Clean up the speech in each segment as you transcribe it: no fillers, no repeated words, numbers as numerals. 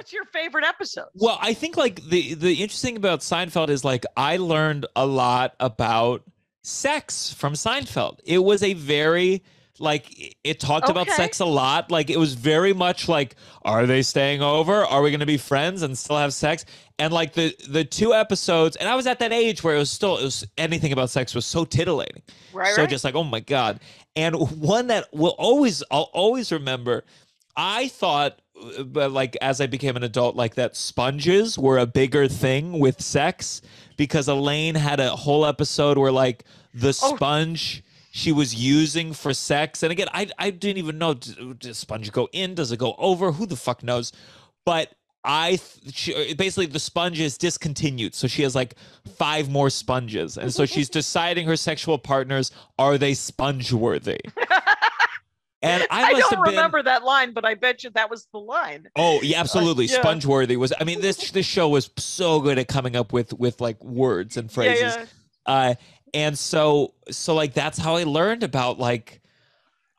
what's your favorite episodes? Well, I think like the interesting about Seinfeld is like I learned a lot about sex from Seinfeld. It was a very like it talked about sex a lot. Like it was very much like, are they staying over? Are we going to be friends and still have sex? And like the two episodes, and I was at that age where it was anything about sex was so titillating, just like, oh my god. And one that I'll always remember. I thought, but like as I became an adult, like that sponges were a bigger thing with sex because Elaine had a whole episode where like the sponge she was using for sex. And again, I didn't even know, does sponge go in? Does it go over? Who the fuck knows? But basically the sponge is discontinued. So she has like 5 more sponges. And so she's deciding her sexual partners, are they sponge worthy? And I don't remember that line, but I bet you that was the line. Oh, yeah, absolutely. Sponge-worthy was. I mean, this show was so good at coming up with like words and phrases. And so like that's how I learned about like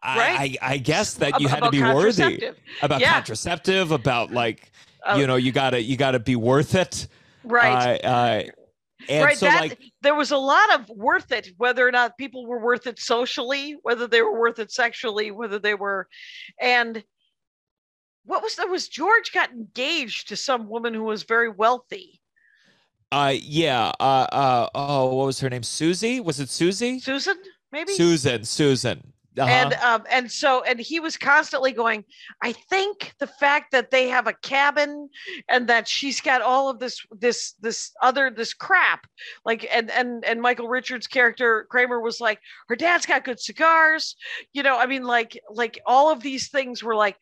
I guess that you had to be worthy about contraceptive, about like you gotta be worth it. Right. And so there was a lot of worth it, whether or not people were worth it socially, whether they were worth it sexually, whether they were, and what was George got engaged to some woman who was very wealthy. What was her name? Susie? Was it Susie? Susan, maybe? Susan. And he was constantly going, I think the fact that they have a cabin and that she's got all of this crap, like, and Michael Richards' character Kramer was like, her dad's got good cigars, I mean, like all of these things were like,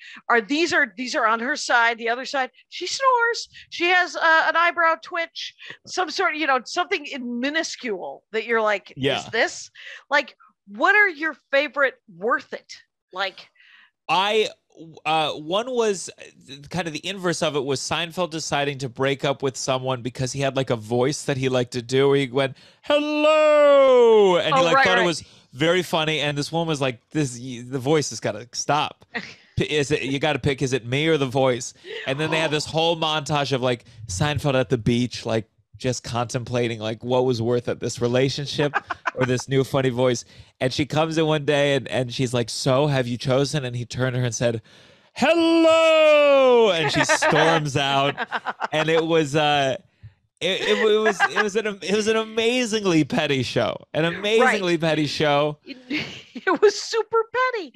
these are on her side. The other side, she snores, she has an eyebrow twitch, some sort of, something minuscule that you're like, is this like, what are your favorite worth it? Like, one was kind of the inverse of it was Seinfeld deciding to break up with someone because he had like a voice that he liked to do where he went, hello. And he thought it was very funny. And this woman was like, the voice has got to stop. You got to pick, is it me or the voice? And then they had this whole montage of like Seinfeld at the beach, like just contemplating like what was worth it, this relationship or this new funny voice. And she comes in one day and she's like, so have you chosen? And he turned to her and said, hello. And she storms out. And it was it was an amazingly petty show. Petty show. It was super petty.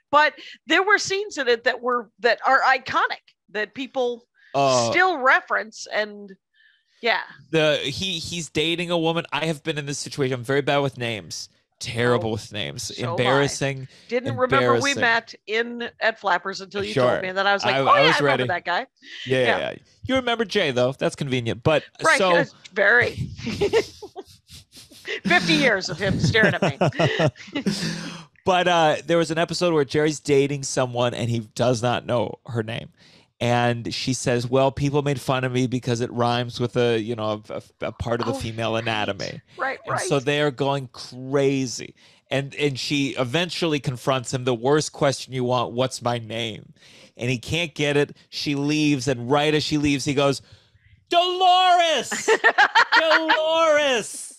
But there were scenes in it that are iconic that people still reference. And he's dating a woman. I have been in this situation. I'm very bad with names. Terrible with names. So embarrassing. Remember we met at Flappers until you told me, and then I was like, I was remember that guy. Yeah. You remember Jay though. That's convenient. But so very 50 years of him staring at me. But there was an episode where Jerry's dating someone and he does not know her name. And she says, well, people made fun of me because it rhymes with a part of the female anatomy. Right. So they are going crazy. And she eventually confronts him. The worst question you want, what's my name? And he can't get it. She leaves. And right as she leaves, he goes, Dolores! Dolores!